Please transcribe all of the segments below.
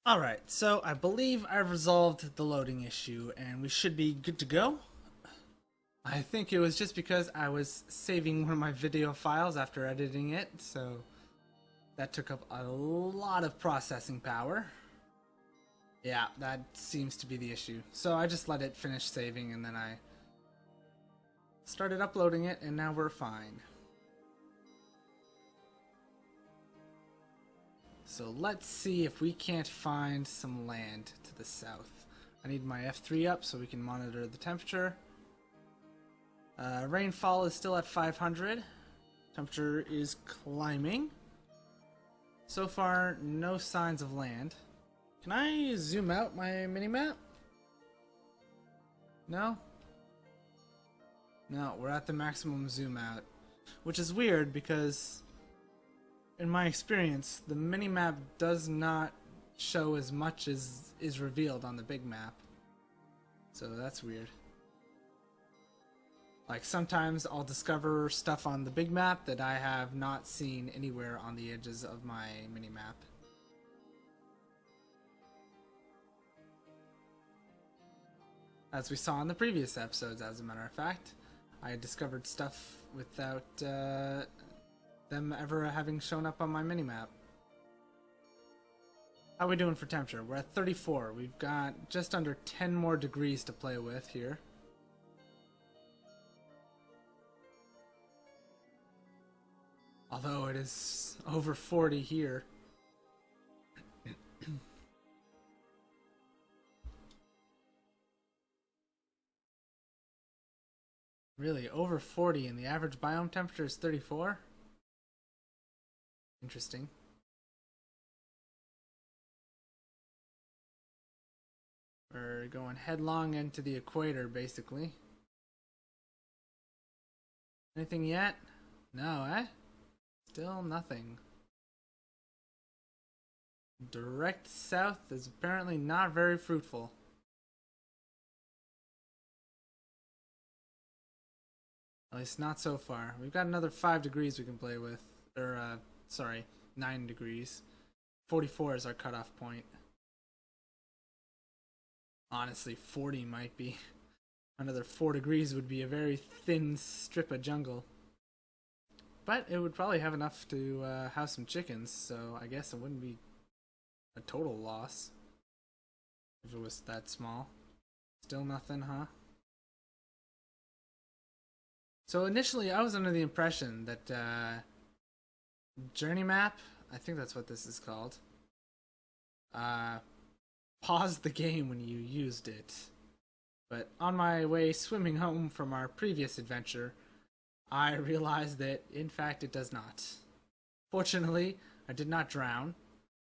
Alright, so I believe I've resolved the loading issue and we should be good to go. I think it was just because I was saving one of my video files after editing it, so that took up a lot of processing power. Yeah, that seems to be the issue. So I just let it finish saving and then I started uploading it and now we're fine. So let's see if we can't find some land to the south. I need my F3 up so we can monitor the temperature. Rainfall is still at 500. Temperature is climbing. So far, no signs of land. Can I zoom out my mini-map? No? No, we're at the maximum zoom out. Which is weird because, in my experience, the mini-map does not show as much as is revealed on the big map. So that's weird. Like, sometimes I'll discover stuff on the big map that I have not seen anywhere on the edges of my mini-map. As we saw in the previous episodes, as a matter of fact, I discovered stuff without them ever having shown up on my mini-map. How are we doing for temperature? We're at 34. We've got just under 10 more degrees to play with here. Although it is over 40 here. Really, over 40 and the average biome temperature is 34? Interesting. We're going headlong into the equator, basically. Anything yet? No, eh? Still nothing. Direct south is apparently not very fruitful. At least not so far. We've got another 5 degrees we can play with. Or, sorry, 9 degrees. 44 is our cutoff point. Honestly, 40 might be. Another 4 degrees would be a very thin strip of jungle. But it would probably have enough to house some chickens, so I guess it wouldn't be a total loss if it was that small. Still nothing, huh? So initially I was under the impression that Journey Map, I think that's what this is called, paused the game when you used it. But on my way swimming home from our previous adventure, I realized that, in fact, it does not. Fortunately, I did not drown.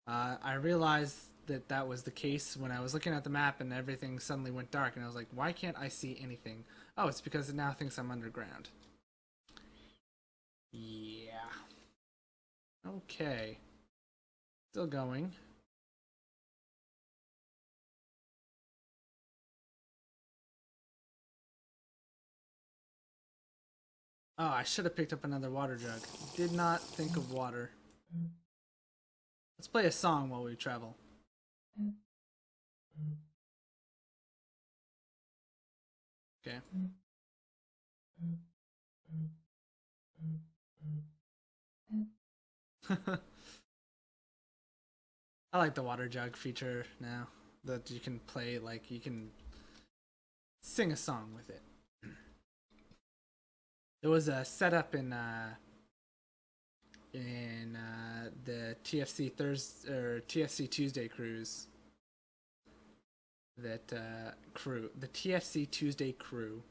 I realized that that was the case when I was looking at the map and everything suddenly went dark, and I was like, why can't I see anything? Oh, it's because it now thinks I'm underground. Yeah. Okay. Still going. Oh, I should have picked up another water jug. Did not think of water. Let's play a song while we travel. Okay. I like the water jug feature now. That you can play, like, you can sing a song with it. There was a setup in the TFC Thursday or TFC Tuesday cruise. That the TFC Tuesday crew,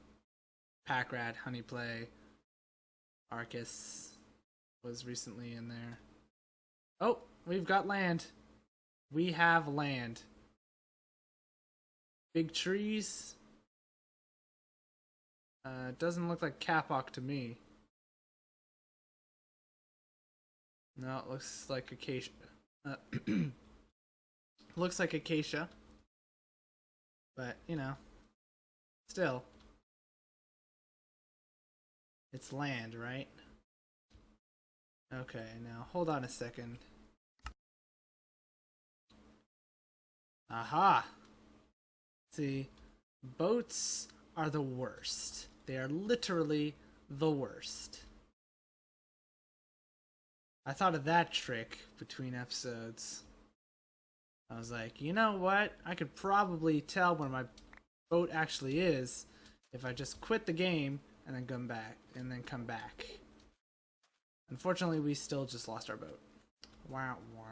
Packrat, Honeyplay, Arcus was recently in there. Oh, we've got land. We have land. Big trees. Doesn't look like Kapok to me. No, it looks like acacia. Looks like acacia. But, you know, still. It's land, right? Okay, now hold on a second. Aha! See, boats are the worst. They are literally the worst. I thought of that trick between episodes. I was like, you know what? I could probably tell where my boat actually is if I just quit the game and then come back. Unfortunately, we still just lost our boat. Wah, wah.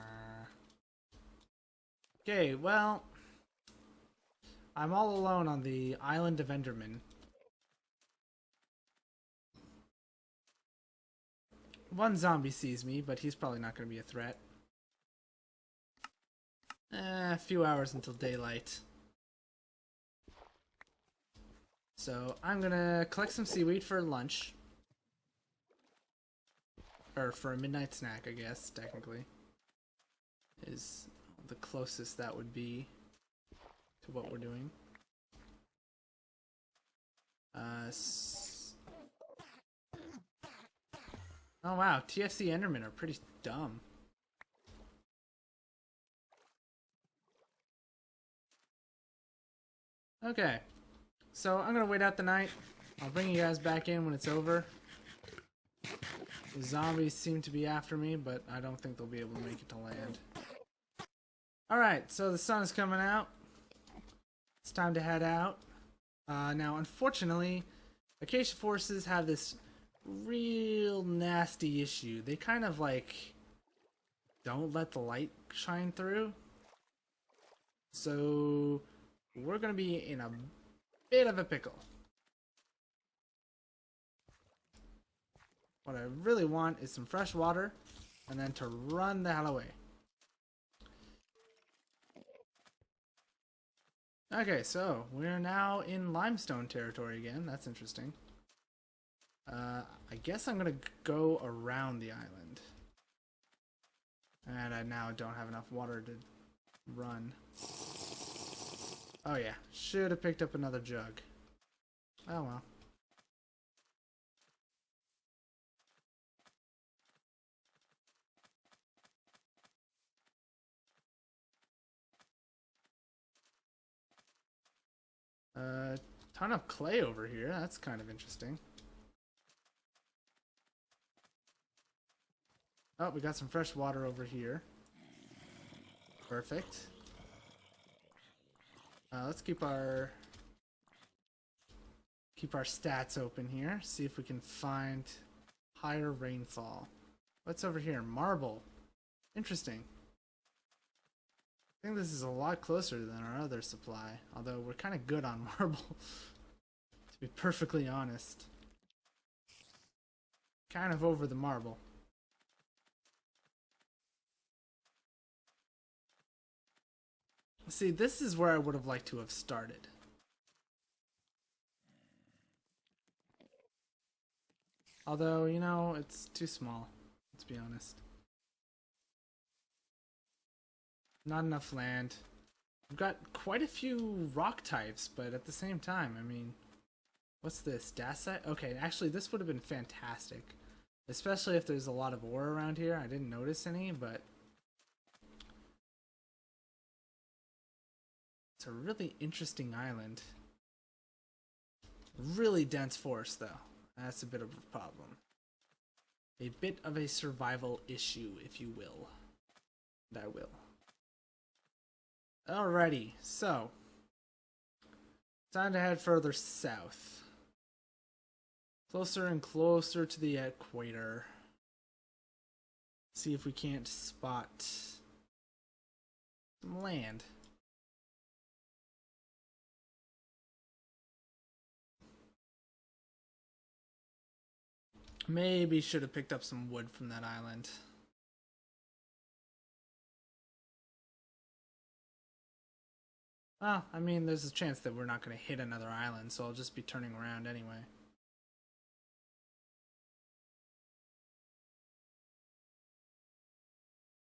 Okay, well, I'm all alone on the island of Enderman. One zombie sees me, but he's probably not going to be a threat. A few hours until daylight. So I'm gonna collect some seaweed for lunch. Or for a midnight snack, I guess, technically. Is the closest that would be to what we're doing. Oh wow, TFC Endermen are pretty dumb. Okay, so I'm gonna wait out the night. I'll bring you guys back in when it's over. The zombies seem to be after me, but I don't think they'll be able to make it to land. Alright, so the sun is coming out. It's time to head out. Now, unfortunately, Acacia Forces have this real nasty issue. They kind of like don't let the light shine through. So we're gonna be in a bit of a pickle. What I really want is some fresh water and then to run the hell away. Okay, so we're now in limestone territory again. That's interesting. I guess I'm gonna go around the island. And I now don't have enough water to run. Oh yeah, should have picked up another jug. Oh well. Ton of clay over here. That's kind of interesting. Oh, we got some fresh water over here. Perfect. Let's keep our stats open here. See if we can find higher rainfall. What's over here? Marble. Interesting. I think this is a lot closer than our other supply, although we're kind of good on marble, to be perfectly honest. Kind of over the marble. See, this is where I would have liked to have started. Although, you know, it's too small, let's be honest. Not enough land. We've got quite a few rock types, but at the same time, I mean, what's this? Dacite? Okay, actually, this would have been fantastic. Especially if there's a lot of ore around here. I didn't notice any, but it's a really interesting island. Really dense forest, though. That's a bit of a problem. A bit of a survival issue, if you will. And I will. Alrighty, so time to head further south. Closer and closer to the equator. See if we can't spot some land. Maybe should have picked up some wood from that island. Well, I mean, there's a chance that we're not going to hit another island, so I'll just be turning around anyway.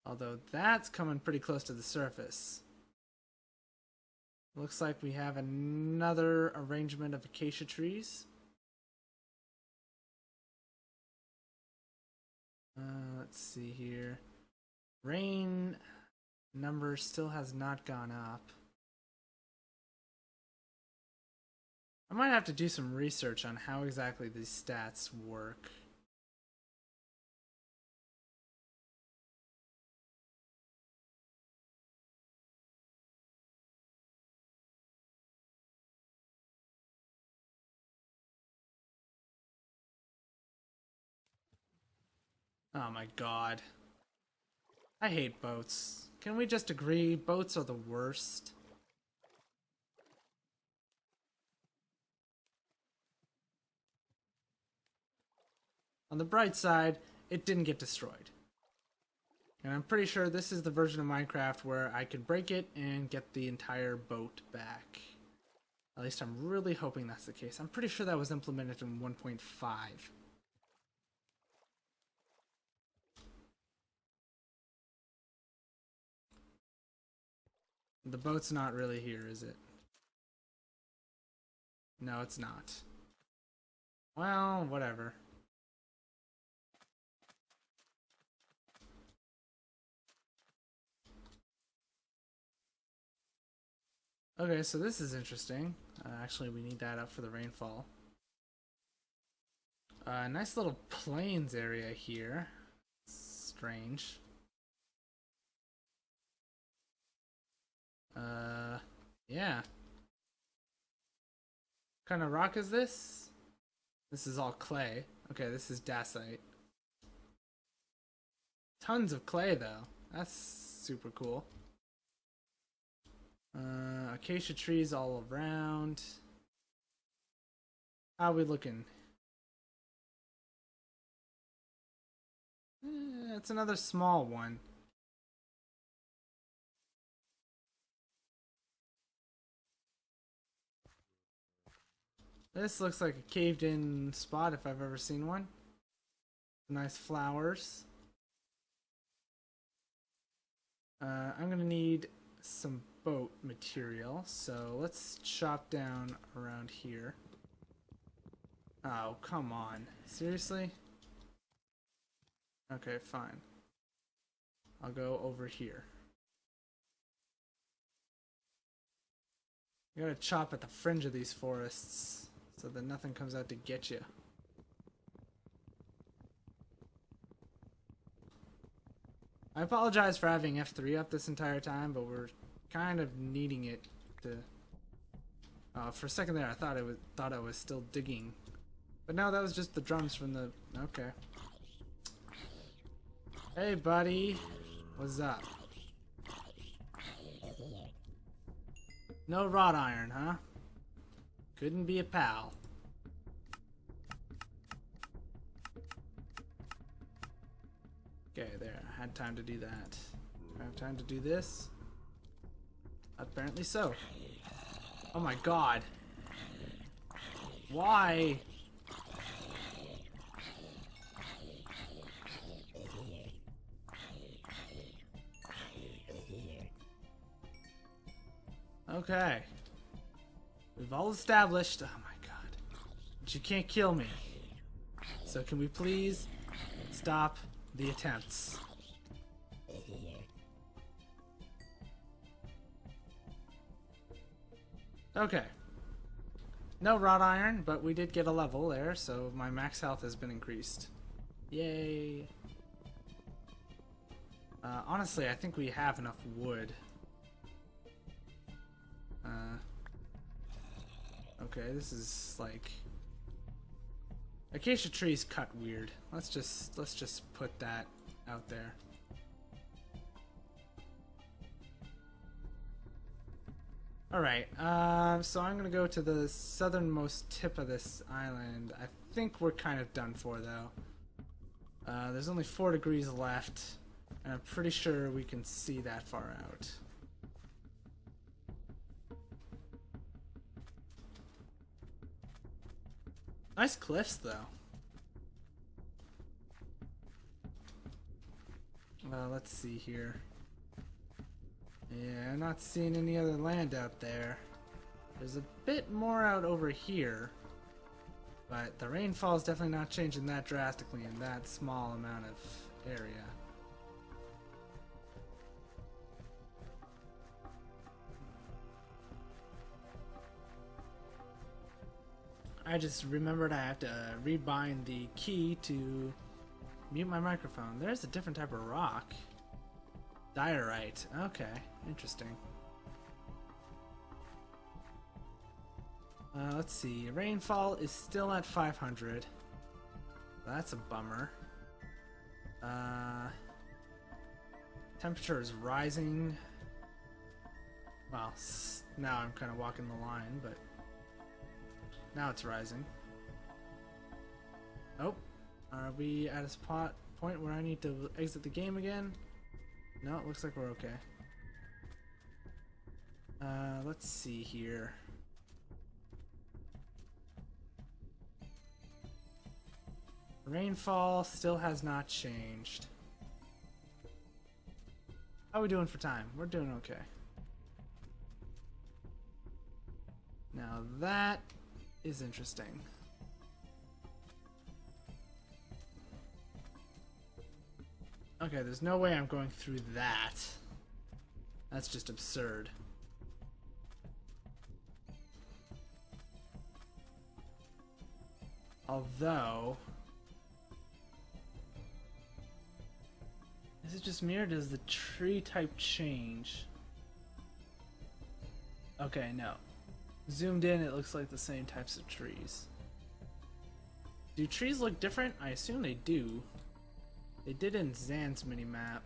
Although that's coming pretty close to the surface. Looks like we have another arrangement of acacia trees. Let's see here. Rain number still has not gone up. I might have to do some research on how exactly these stats work. Oh my god. I hate boats. Can we just agree boats are the worst? On the bright side, it didn't get destroyed. And I'm pretty sure this is the version of Minecraft where I could break it and get the entire boat back. At least I'm really hoping that's the case. I'm pretty sure that was implemented in 1.5. The boat's not really here, is it? No, it's not. Well, whatever. Okay, so this is interesting. Actually, we need that up for the rainfall. Nice little plains area here. Strange. Yeah. What kind of rock is this? This is all clay. Okay, this is dacite. Tons of clay, though. That's super cool. Acacia trees all around. How are we looking? It's another small one. This looks like a caved-in spot if I've ever seen one. Nice flowers. I'm gonna need some boat material, so let's chop down around here. Oh, come on. Seriously? Okay, fine. I'll go over here. You gotta chop at the fringe of these forests so that nothing comes out to get you. I apologize for having F3 up this entire time, but we're kind of needing it to... for a second there, I thought I was still digging, but no, that was just the drums from the... Okay. Hey, buddy, what's up? No wrought iron, huh? Couldn't be a pal. Okay, there. I had time to do that. Do I have time to do this? Apparently so. Oh my god. Why? Okay. We've all established... Oh my god. But you can't kill me. So can we please stop the attempts? Okay. No wrought iron, but we did get a level there, so my max health has been increased. Yay. Honestly, I think we have enough wood. Okay, this is like... Acacia trees cut weird. Let's just put that out there. Alright, so I'm gonna go to the southernmost tip of this island. I think we're kind of done for, though. There's only 4 degrees left, and I'm pretty sure we can see that far out. Nice cliffs, though. Let's see here. Yeah, I'm not seeing any other land out there. There's a bit more out over here, but the rainfall is definitely not changing that drastically in that small amount of area. I just remembered I have to rebind the key to mute my microphone. There's a different type of rock. Diorite. Okay, interesting. Let's see. Rainfall is still at 500. That's a bummer. Temperature is rising. Well, now I'm kind of walking the line, but now it's rising. Oh, are we at a point where I need to exit the game again? No, it looks like we're okay. Let's see here. Rainfall still has not changed. How are we doing for time? We're doing okay. Now that is interesting. Okay, there's no way I'm going through that. That's just absurd. Although, is it just me or does the tree type change? Okay, no. Zoomed in, it looks like the same types of trees. Do trees look different? I assume they do. They did in Zan's minimap.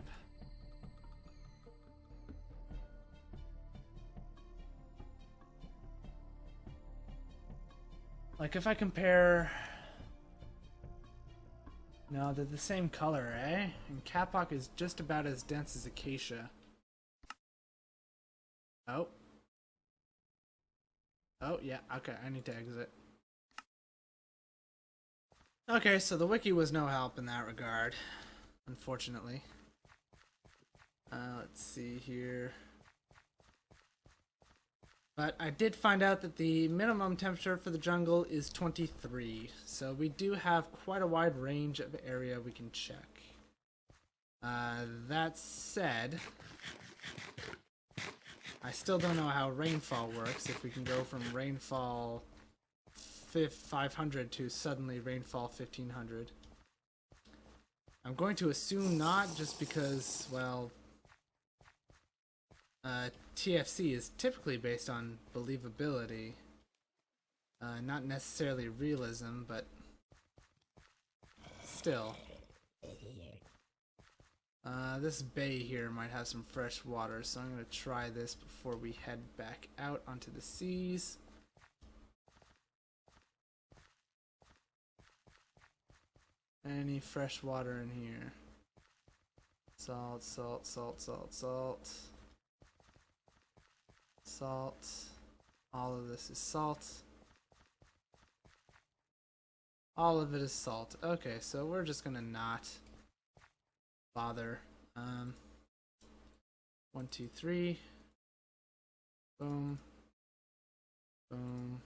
Like if I compare... No, they're the same color, eh? And Kapok is just about as dense as Acacia. Oh. Oh, yeah, okay, I need to exit. Okay, so the wiki was no help in that regard, unfortunately. Let's see here. But I did find out that the minimum temperature for the jungle is 23, so we do have quite a wide range of area we can check. That said, I still don't know how rainfall works, if we can go from rainfall 500 to suddenly rainfall 1500. I'm going to assume not, just because, well, TFC is typically based on believability, not necessarily realism, but still. This bay here might have some fresh water, so I'm going to try this before we head back out onto the seas. Any fresh water in here? Salt, salt, salt, salt, salt. Salt. All of this is salt. All of it is salt. Okay, so we're just gonna not bother. 1, 2, 3. Boom. Boom.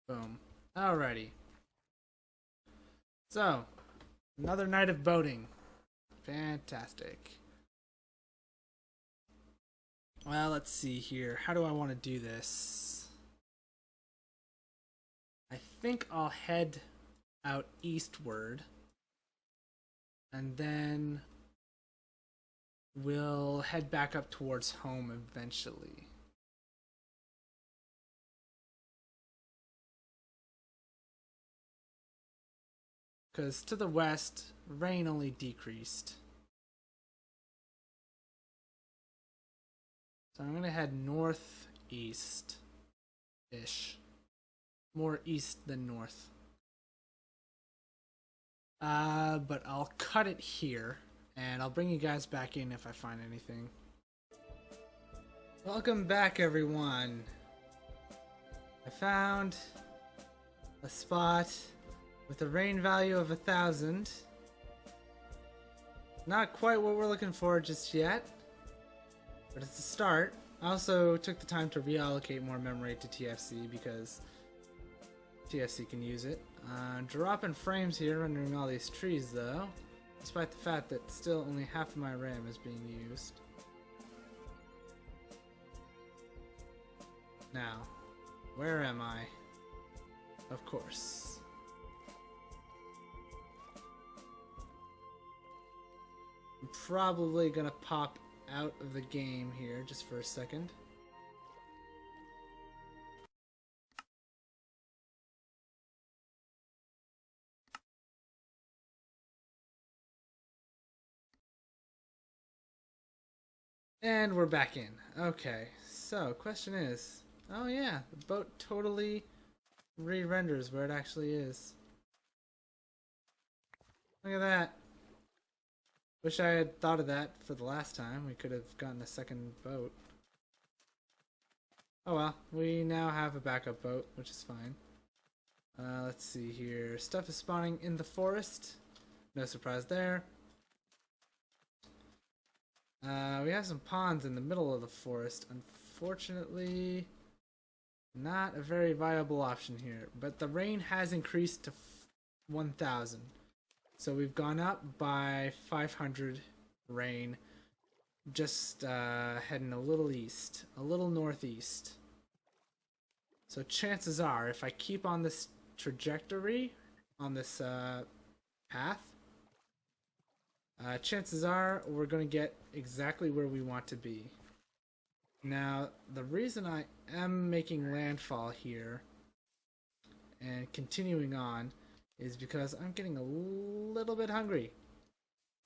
Boom. Alrighty. So, another night of boating. Fantastic. Well, let's see here. How do I want to do this? I think I'll head out eastward. And then we'll head back up towards home eventually. Because to the west, rain only decreased. So I'm going to head northeast-ish. More east than north. But I'll cut it here, and I'll bring you guys back in if I find anything. Welcome back, everyone. I found a spot with a rain value of 1,000. Not quite what we're looking for just yet, but it's a start. I also took the time to reallocate more memory to TFC because TFC can use it. Dropping frames here rendering all these trees though, despite the fact that still only half of my RAM is being used. Now, where am I? Of course. I'm probably gonna pop out of the game here just for a second. And we're back in. Okay, so question is, oh yeah, the boat totally re-renders where it actually is. Look at that. Wish I had thought of that for the last time. We could have gotten a second boat. Oh well, we now have a backup boat, which is fine. Let's see here. Stuff is spawning in the forest. No surprise there. We have some ponds in the middle of the forest. Unfortunately, not a very viable option here. But the rain has increased to 1,000. So we've gone up by 500 rain. Just heading a little east. A little northeast. So chances are, if I keep on this trajectory, on this path, chances are we're going to get exactly where we want to be. Now, the reason I am making landfall here and continuing on is because I'm getting a little bit hungry.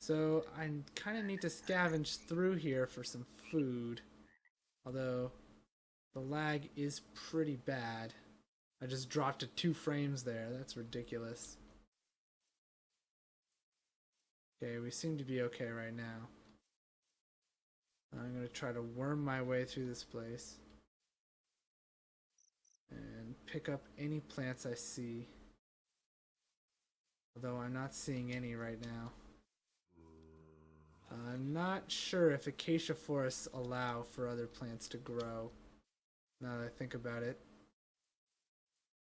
So I kind of need to scavenge through here for some food. Although the lag is pretty bad. I just dropped to 2 frames there. That's ridiculous. Okay, we seem to be okay right now. I'm going to try to worm my way through this place and pick up any plants I see. Although I'm not seeing any right now. I'm not sure if acacia forests allow for other plants to grow, now that I think about it.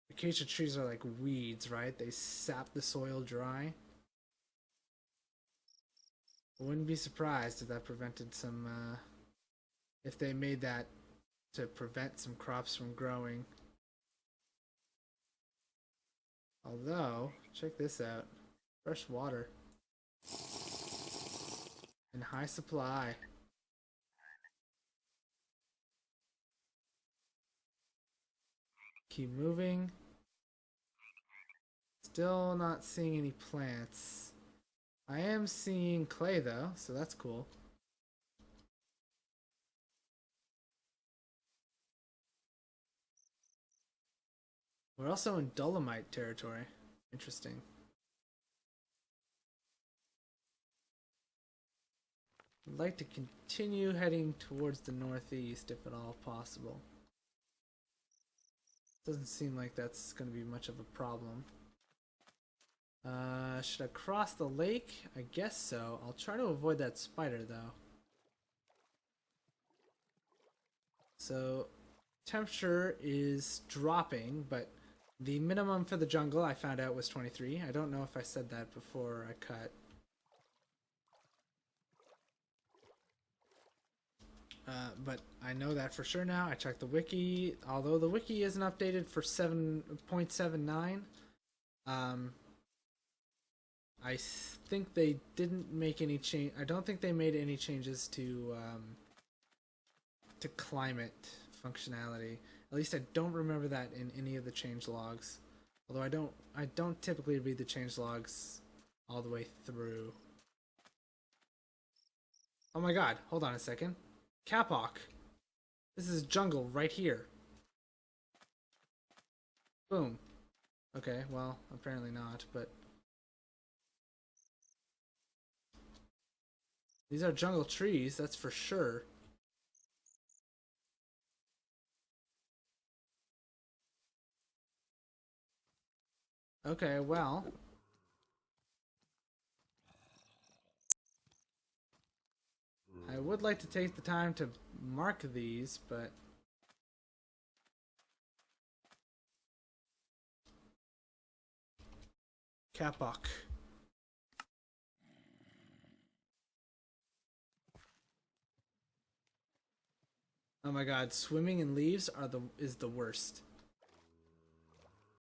Acacia trees are like weeds, right? They sap the soil dry. I wouldn't be surprised if that prevented some, if they made that to prevent some crops from growing. Although, check this out. Fresh water. In high supply. Keep moving. Still not seeing any plants. I am seeing clay though, so that's cool. We're also in dolomite territory. Interesting. I'd like to continue heading towards the northeast if at all possible. Doesn't seem like that's going to be much of a problem. Should I cross the lake? I guess so. I'll try to avoid that spider though. So, temperature is dropping, but the minimum for the jungle I found out was 23. I don't know if I said that before I cut. But I know that for sure now. I checked the wiki. Although the wiki isn't updated for 7.79, I think they didn't make any change. I don't think they made any changes to climate functionality. At least I don't remember that in any of the change logs. Although I don't typically read the change logs all the way through. Oh my god, hold on a second. Kapok. This is jungle right here. Boom. Okay, well, apparently not, but these are jungle trees, that's for sure. Okay, well, I would like to take the time to mark these, but Kapok. Oh my god, swimming in leaves is the worst.